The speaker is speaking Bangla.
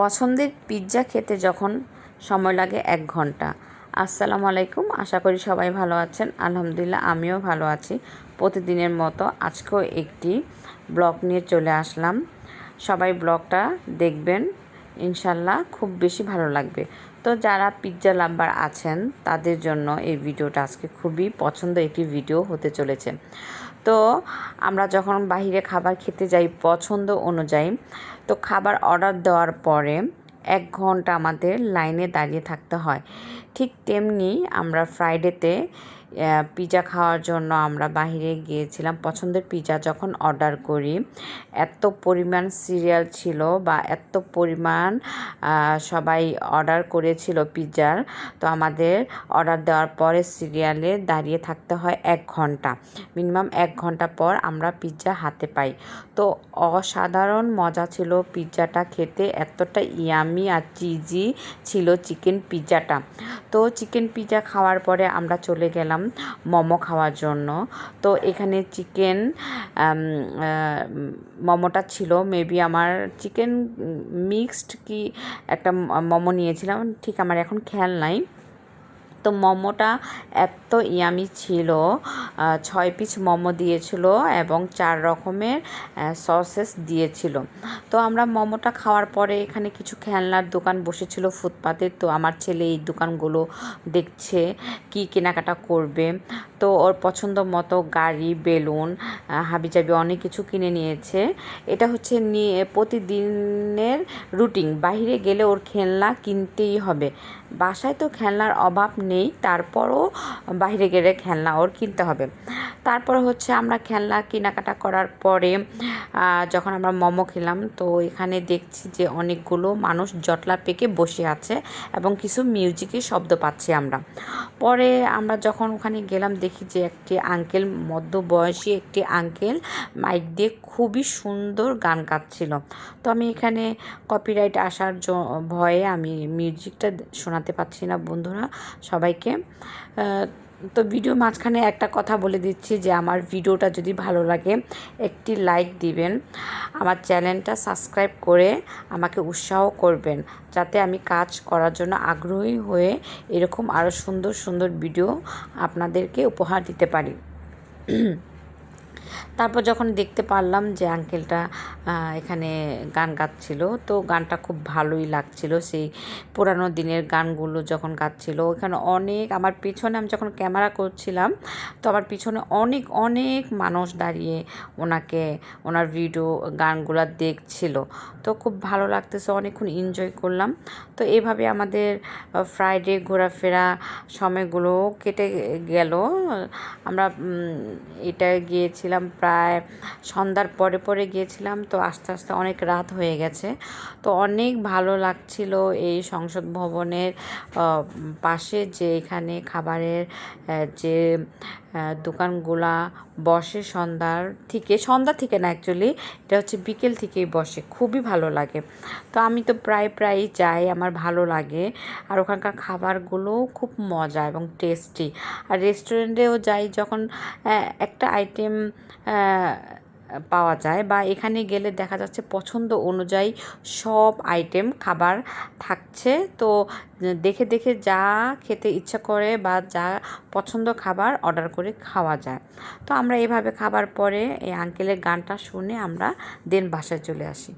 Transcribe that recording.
পছন্দের পিৎজা খেতে যখন সময় লাগে 1 ঘন্টা। আসসালামু আলাইকুম, আশা করি সবাই ভালো আছেন। আলহামদুলিল্লাহ আমিও ভালো আছি। প্রতিদিনের মতো আজকেও একটি ব্লগ নিয়ে চলে আসলাম। সবাই ব্লগটা দেখবেন, ইনশাল্লাহ খুব বেশি ভালো লাগবে। তো যারা পিৎজা লাভার আছেন তাদের জন্য এই ভিডিওটা আজকে খুবই পছন্দের একটি ভিডিও হতে চলেছে। তো আমরা যখন বাইরে খাবার খেতে যাই পছন্দ অনুযায়ী, তো খাবার অর্ডার দেওয়ার পরে 1 ঘন্টা আমাদের লাইনে দাঁড়িয়ে থাকতে হয়। ঠিক তেমনি আমরা ফ্রাইডেতে পিৎজা খাওয়ার জন্য আমরা বাইরে গিয়েছিলাম। পছন্দের পিৎজা যখন অর্ডার করি, এত পরিমাণ সিরিয়াল ছিল বা এত পরিমাণ সবাই অর্ডার করেছিল পিৎজার। তো আমাদের অর্ডার দেওয়ার পরে সিরিয়ালে দাঁড়িয়ে থাকতে হয় 1 ঘন্টা। মিনিমাম 1 ঘন্টা পর আমরা পিৎজা হাতে পাই। তো অসাধারণ মজা ছিল পিৎজাটা খেতে, এতটা ইয়ামি আর চিজি ছিল চিকেন পিৎজাটা। তো চিকেন পিৎজা খাওয়ার পরে আমরা চলে গেলাম মোমো খাওয়ার জন্য। তো এখানে চিকেন মোমোটা ছিল, মেবি আমার চিকেন মিক্সড কি একটা মোমো নিয়েছিলাম, ঠিক আমার এখন খেয়াল নাই। তো মোমোটা এত ইয়ামি ছিল, 6 পিস মোমো দিয়েছিল এবং 4 রকমের সসেস দিয়েছিল। তো আমরা মোমোটা খাওয়ার পরে এখানে কিছু খেলনার দোকান বসেছিল ফুটপাতে। তো আমার ছেলে এই দোকানগুলো দেখছে কি কেনাকাটা করবে। তো ওর পছন্দ মতো গাড়ি, বেলুন, হাবিজাবি অনেক কিছু কিনে নিয়েছে। এটা হচ্ছে প্রতিদিনের রুটিন। বাইরে গেলে ওর খেলনা কিনতেই হবে। বাসায় তো খেলনার অভাব নেই, তারপরও বাইরে গেলে খেলনা ওর কিনতে হবে। তারপরে হচ্ছে আমরা খেলনা কেনাকাটা করার পরে যখন আমরা মোমো খেলাম, তো এখানে দেখছি যে অনেকগুলো মানুষ জটলা পেকে বসে আছে এবং কিছু মিউজিকের শব্দ পাচ্ছি আমরা। পরে আমরা যখন ওখানে গেলাম দেখি যে একটি আঙ্কেল, মধ্যবয়সী একটি আঙ্কেল মাইক দিয়ে খুবই সুন্দর গান গাচ্ছিল। তো আমি এখানে কপিরাইট আসার ভয়ে আমি মিউজিকটা শোনাতে পারছি না বন্ধুরা সবাইকে। তো ভিডিও মাঝখানে একটা কথা বলে দিচ্ছি যে আমার ভিডিওটা যদি ভালো লাগে একটি লাইক দিবেন, আমার চ্যানেলটা সাবস্ক্রাইব করে আমাকে উৎসাহ করবেন, যাতে আমি কাজ করার জন্য আগ্রহী হয়ে এরকম আরও সুন্দর সুন্দর ভিডিও আপনাদেরকে উপহার দিতে পারি। তারপর যখন দেখতে পারলাম যে আঙ্কেলটা এখানে গান গাচ্ছিল, তো গানটা খুব ভালোই লাগছিল। সেই পুরানো দিনের গানগুলো যখন গাচ্ছিল, ওখানে অনেক আমার পিছনে, আমি যখন ক্যামেরা করছিলাম তো আমার পিছনে অনেক অনেক মানুষ দাঁড়িয়ে ওনার ভিডিও গানগুলো দেখছিল। তো খুব ভালো লাগতেছে, অনেকক্ষণ এনজয় করলাম। তো এভাবে আমাদের ফ্রাইডে ঘোরাফেরা সময়গুলো কেটে গেল। আমরা এটা গিয়েছিলাম প্রায় সন্ধ্যার পরে পরে গিয়েছিলাম, তো আস্তে আস্তে অনেক রাত হয়ে গেছে। তো অনেক ভালো লাগছিল এই সংসদ ভবনের পাশে যে এখানে খাবারের যে দোকানগুলা বসে সন্ধ্যা থেকে না, অ্যাকচুয়ালি এটা হচ্ছে বিকেল থেকেই বসে, খুবই ভালো লাগে। তো আমি তো প্রায় যাই, আমার ভালো লাগে। আর ওখানকার খাবারগুলোও খুব মজা এবং টেস্টি। আর রেস্টুরেন্টেও যাই যখন একটা আইটেম পাওয়া যায়, বা এখানে গেলে দেখা যাচ্ছে পছন্দ অনুযায়ী সব আইটেম খাবার থাকছে। তো দেখে দেখে যা খেতে ইচ্ছা করে বা যা পছন্দ খাবার অর্ডার করে খাওয়া যায়। তো আমরা এভাবে খাবার পরে এই আঙ্কেলের গানটা শুনে আমরা দেন বাসায় চলে আসি।